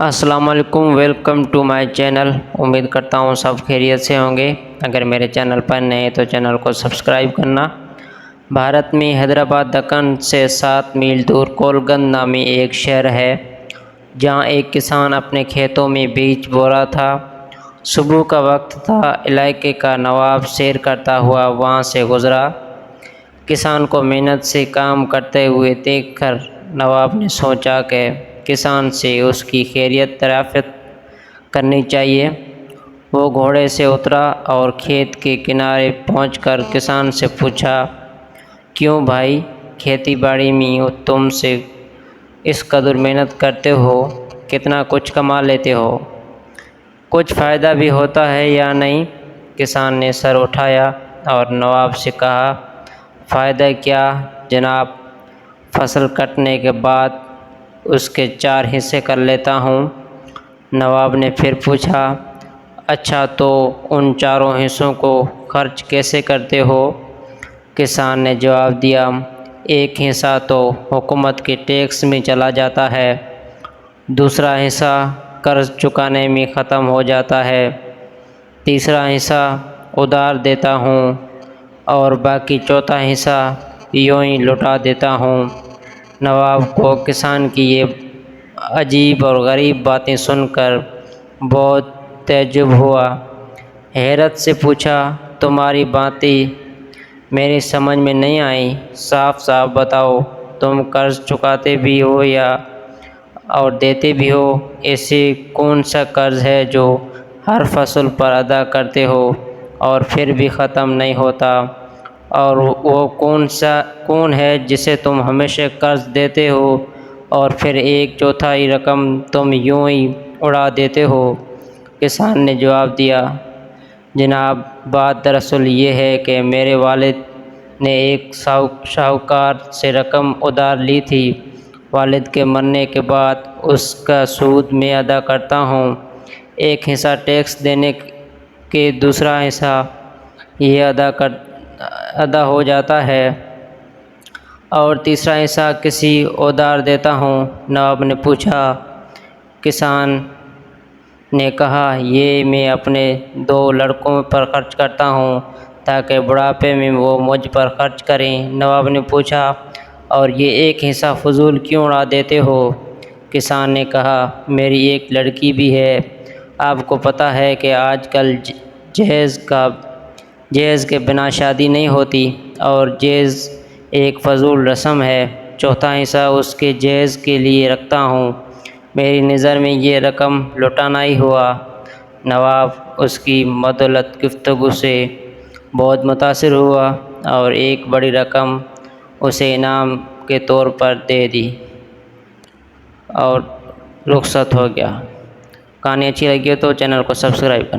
السلام علیکم، welcome to my channel. امید کرتا ہوں سب خیریت سے ہوں گے۔ اگر میرے چینل پر نئے ہیں تو چینل کو سبسکرائب کرنا۔ بھارت میں حیدرآباد دکن سے 7 میل دور کولگن نامی ایک شہر ہے، جہاں ایک کسان اپنے کھیتوں میں بیج بو رہا تھا۔ صبح کا وقت تھا، علاقے کا نواب سیر کرتا ہوا وہاں سے گزرا۔ کسان کو محنت سے کام کرتے ہوئے دیکھ کر نواب نے سوچا کہ کسان سے اس کی خیریت دریافت کرنی چاہیے۔ وہ گھوڑے سے اترا اور کھیت کے کنارے پہنچ کر کسان سے پوچھا، کیوں بھائی، کھیتی باڑی میں تم سے اس قدر محنت کرتے ہو، کتنا کچھ کما لیتے ہو، کچھ فائدہ بھی ہوتا ہے یا نہیں؟ کسان نے سر اٹھایا اور نواب سے کہا، فائدہ کیا جناب، فصل کٹنے کے بعد اس کے 4 حصے کر لیتا ہوں۔ نواب نے پھر پوچھا، اچھا تو ان 4 حصوں کو خرچ کیسے کرتے ہو؟ کسان نے جواب دیا، ایک حصہ تو حکومت کے ٹیکس میں چلا جاتا ہے، دوسرا حصہ قرض چکانے میں ختم ہو جاتا ہے، تیسرا حصہ ادھار دیتا ہوں اور باقی چوتھا حصہ یوں ہی لوٹا دیتا ہوں۔ نواب کو کسان کی یہ عجیب اور غریب باتیں سن کر بہت تعجب ہوا۔ حیرت سے پوچھا، تمہاری باتیں میری سمجھ میں نہیں آئیں، صاف صاف بتاؤ، تم قرض چکاتے بھی ہو یا اور دیتے بھی ہو؟ ایسے کون سا قرض ہے جو ہر فصل پر ادا کرتے ہو اور پھر بھی ختم نہیں ہوتا، اور وہ کون ہے جسے تم ہمیشہ قرض دیتے ہو اور پھر 1/4 رقم تم یوں ہی اڑا دیتے ہو؟ کسان نے جواب دیا، جناب بات دراصل یہ ہے کہ میرے والد نے ایک شاہوکار سے رقم ادھار لی تھی، والد کے مرنے کے بعد اس کا سود میں ادا کرتا ہوں، ایک حصہ ٹیکس دینے کے دوسرا حصہ یہ ادا ہو جاتا ہے اور تیسرا حصہ کسی ادھار دیتا ہوں۔ نواب نے پوچھا، کسان نے کہا، یہ میں اپنے 2 لڑکوں پر خرچ کرتا ہوں تاکہ بڑھاپے میں وہ مجھ پر خرچ کریں۔ نواب نے پوچھا، اور یہ ایک حصہ فضول کیوں اڑا دیتے ہو؟ کسان نے کہا، میری ایک لڑکی بھی ہے، آپ کو پتہ ہے کہ آج کل جہیز کے بنا شادی نہیں ہوتی اور جہیز ایک فضول رسم ہے، چوتھا حصہ اس کے جہیز کے لیے رکھتا ہوں، میری نظر میں یہ رقم لوٹانا ہی ہوا۔ نواب اس کی معدلت گفتگو سے بہت متاثر ہوا اور ایک بڑی رقم اسے انعام کے طور پر دے دی اور رخصت ہو گیا۔ کہانی اچھی لگی تو چینل کو سبسکرائب کرنا۔